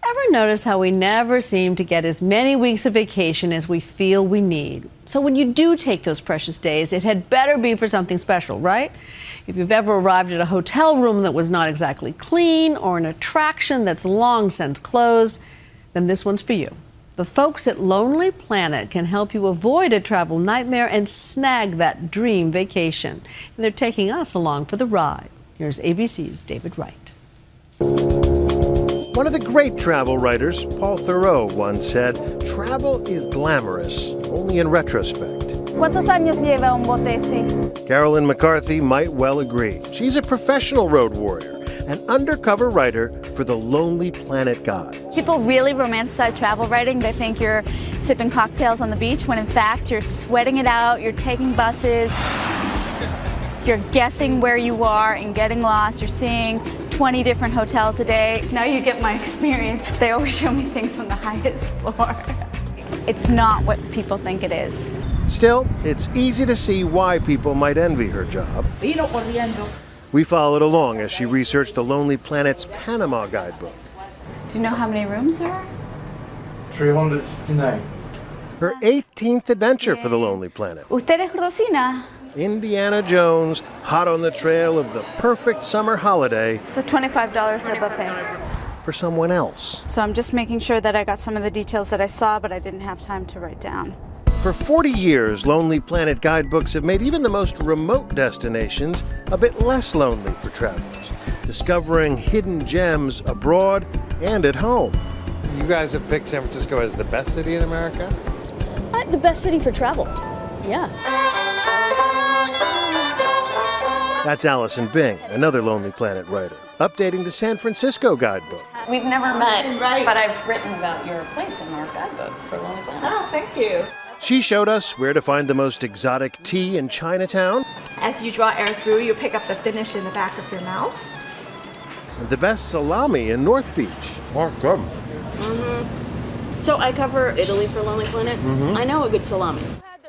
Ever notice how we never seem to get as many weeks of vacation as we feel we need? So when you do take those precious days, it had better be for something special, right? If you've ever arrived at a hotel room that was not exactly clean or an attraction that's long since closed, then this one's for you. The folks at Lonely Planet can help you avoid a travel nightmare and snag that dream vacation. And they're taking us along for the ride. Here's ABC's David Wright. One of the great travel writers, Paul Theroux, once said, "Travel is glamorous, only in retrospect." ¿Cuántos años lleva un bote así? Carolyn McCarthy might well agree. She's a professional road warrior, an undercover writer for the Lonely Planet Guide. People really romanticize travel writing. They think you're sipping cocktails on the beach when in fact you're sweating it out, you're taking buses, you're guessing where you are and getting lost, you're seeing 20 different hotels a day. Now you get my experience. They always show me things on the highest floor. It's not what people think it is. Still, it's easy to see why people might envy her job. We followed along as she researched the Lonely Planet's Panama guidebook. Do you know how many rooms there are? 369. Her 18th adventure for the Lonely Planet. Ustedes cocina. Indiana Jones, hot on the trail of the perfect summer holiday. So $25 a buffet. For someone else. So I'm just making sure that I got some of the details that I saw, but I didn't have time to write down. For 40 years, Lonely Planet guidebooks have made even the most remote destinations a bit less lonely for travelers, discovering hidden gems abroad and at home. You guys have picked San Francisco as the best city in America? The best city for travel, yeah. That's Allison Bing, another Lonely Planet writer, updating the San Francisco guidebook. We've never met, but I've written about your place in our guidebook for Lonely Planet. Oh, thank you. She showed us where to find the most exotic tea in Chinatown. As you draw air through, you pick up the finish in the back of your mouth. And the best salami in North Beach. Oh, good. So I cover Italy for Lonely Planet. I know a good salami.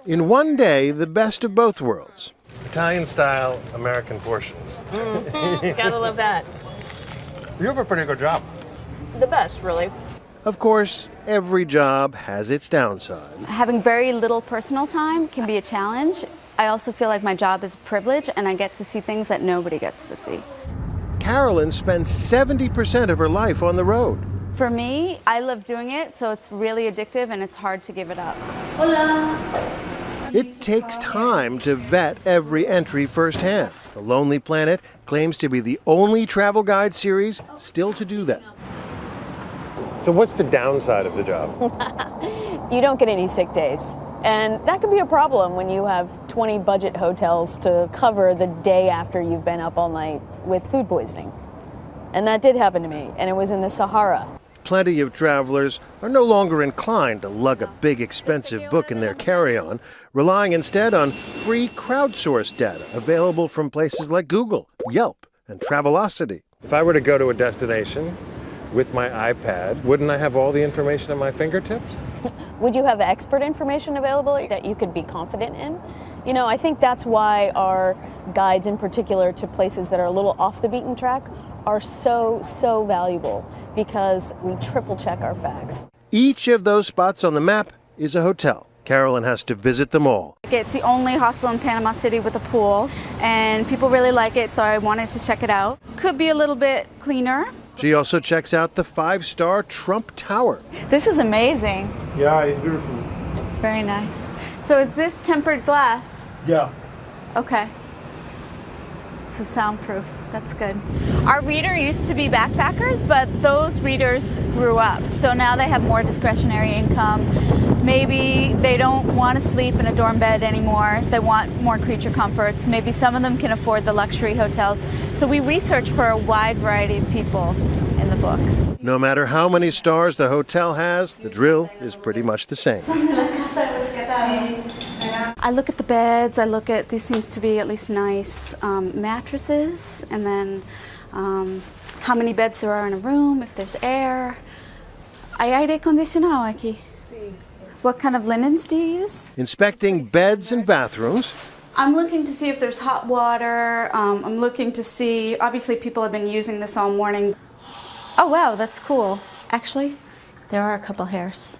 In one day, the best of both worlds. Italian style, American portions. Gotta love that. You have a pretty good job. The best, really. Of course, every job has its downside. Having very little personal time can be a challenge. I also feel like my job is a privilege and I get to see things that nobody gets to see. Carolyn spends 70% of her life on the road. For me, I love doing it, so it's really addictive and it's hard to give it up. It takes time to vet every entry firsthand. The Lonely Planet claims to be the only travel guide series still to do that. So what's the downside of the job? You don't get any sick days. And that can be a problem when you have 20 budget hotels to cover the day after you've been up all night with food poisoning. And that did happen to me, and it was in the Sahara. Plenty of travelers are no longer inclined to lug a big expensive book in their carry-on, relying instead on free crowdsourced data available from places like Google, Yelp, and Travelocity. If I were to go to a destination with my iPad, wouldn't I have all the information at my fingertips? Would you have expert information available that you could be confident in? You know, I think that's why our guides in particular to places that are a little off the beaten track are so valuable, because we triple check our facts. Each of those spots on the map is a hotel. Carolyn has to visit them all. It's the only hostel in Panama City with a pool, and people really like it, so I wanted to check it out. Could be a little bit cleaner. She also checks out the 5-star Trump Tower. This is amazing. Yeah, it's beautiful. Very nice. So is this tempered glass? Yeah. Okay. So soundproof, that's good. Our reader used to be backpackers, but those readers grew up. So now they have more discretionary income. Maybe they don't want to sleep in a dorm bed anymore. They want more creature comforts. Maybe some of them can afford the luxury hotels. So we research for a wide variety of people in the book. No matter how many stars the hotel has, the drill is pretty much the same. I look at the beds, I look at, these seems to be at least nice mattresses, and then how many beds there are in a room, if there's air. ¿Hay aire acondicionado aquí? Sí. What kind of linens do you use? Inspecting beds and bathrooms. I'm looking to see if there's hot water. I'm looking to see, obviously people have been using this all morning. Oh wow, that's cool. Actually, there are a couple hairs.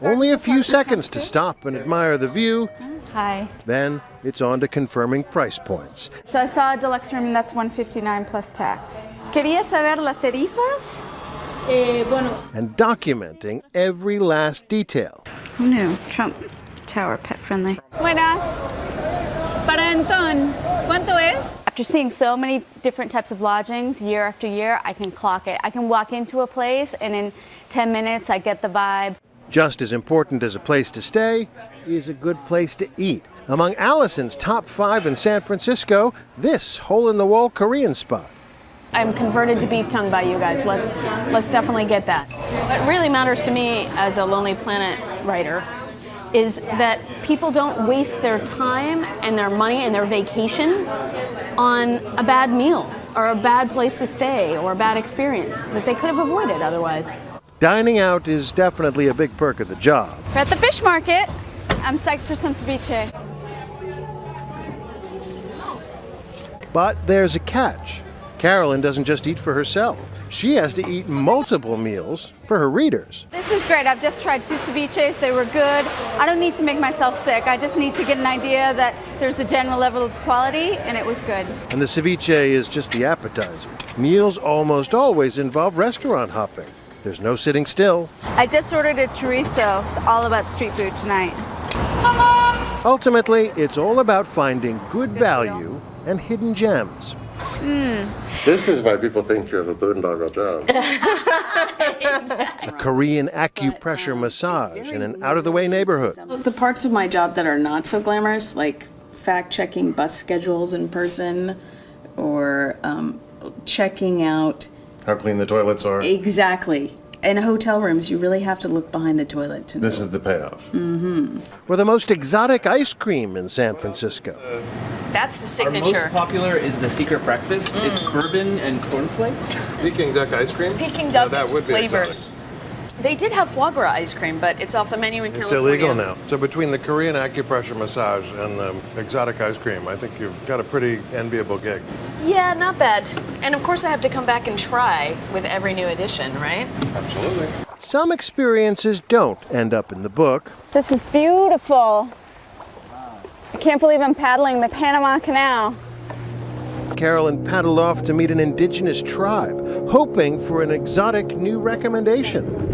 Only a few seconds to stop and admire the view. Hi. Then it's on to confirming price points. So I saw a deluxe room and that's $159 plus tax. ¿Quería saber las tarifas? And documenting every last detail. Who knew? Trump Tower pet friendly. Buenas. Para Anton, ¿cuánto es? After seeing so many different types of lodgings year after year, I can clock it. I can walk into a place and in 10 minutes I get the vibe. Just as important as a place to stay is a good place to eat. Among Allison's top 5 in San Francisco, this hole-in-the-wall Korean spot. I'm converted to beef tongue by you guys. Let's definitely get that. What really matters to me as a Lonely Planet writer is that people don't waste their time and their money and their vacation on a bad meal or a bad place to stay or a bad experience that they could have avoided otherwise. Dining out is definitely a big perk of the job. We're at the fish market. I'm psyched for some ceviche. But there's a catch. Carolyn doesn't just eat for herself. She has to eat multiple meals for her readers. This is great. I've just tried 2 ceviches. They were good. I don't need to make myself sick. I just need to get an idea that there's a general level of quality, and it was good. And the ceviche is just the appetizer. Meals almost always involve restaurant hopping. There's no sitting still. I just ordered a chorizo. It's all about street food tonight. Ultimately, it's all about finding good value and hidden gems. This is why people think you have a boondoggle job. A Korean acupressure massage in an out-of-the-way neighborhood. The parts of my job that are not so glamorous, like fact-checking bus schedules in person or checking out How clean the toilets are. exactly. In hotel rooms, you really have to look behind the toilet to know. This is the payoff. Or the most exotic ice cream in San Francisco. That's the Our most popular is the secret breakfast. It's bourbon and cornflakes. Peking duck ice cream? Peking duck that would be flavored. exotic. They did have foie gras ice cream, but it's off the menu in It's California. illegal now. So between the Korean acupressure massage and the exotic ice cream, I think you've got a pretty enviable gig. Yeah, not bad. And of course I have to come back and try with every new edition, right? Absolutely. Some experiences don't end up in the book. This is beautiful. I can't believe I'm paddling the Panama Canal. Carolyn paddled off to meet an indigenous tribe, hoping for an exotic new recommendation.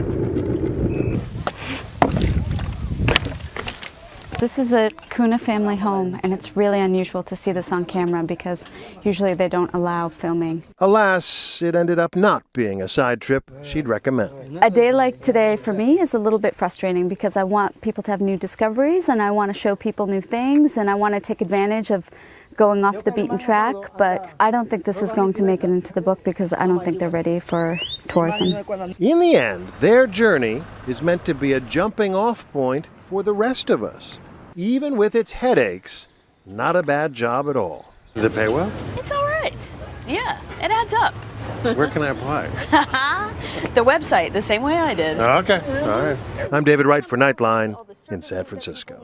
This is a Kuna family home, and it's really unusual to see this on camera because usually they don't allow filming. Alas, it ended up not being a side trip she'd recommend. A day like today for me is a little bit frustrating because I want people to have new discoveries and I want to show people new things and I want to take advantage of going off the beaten track, but I don't think this is going to make it into the book because I don't think they're ready for tourism. In the end, their journey is meant to be a jumping off point for the rest of us. Even with its headaches, not a bad job at all. Does it pay well? It's all right. Yeah, it adds up. Where can I apply? The website, the same way I did. Okay, all right. I'm David Wright for Nightline in San Francisco.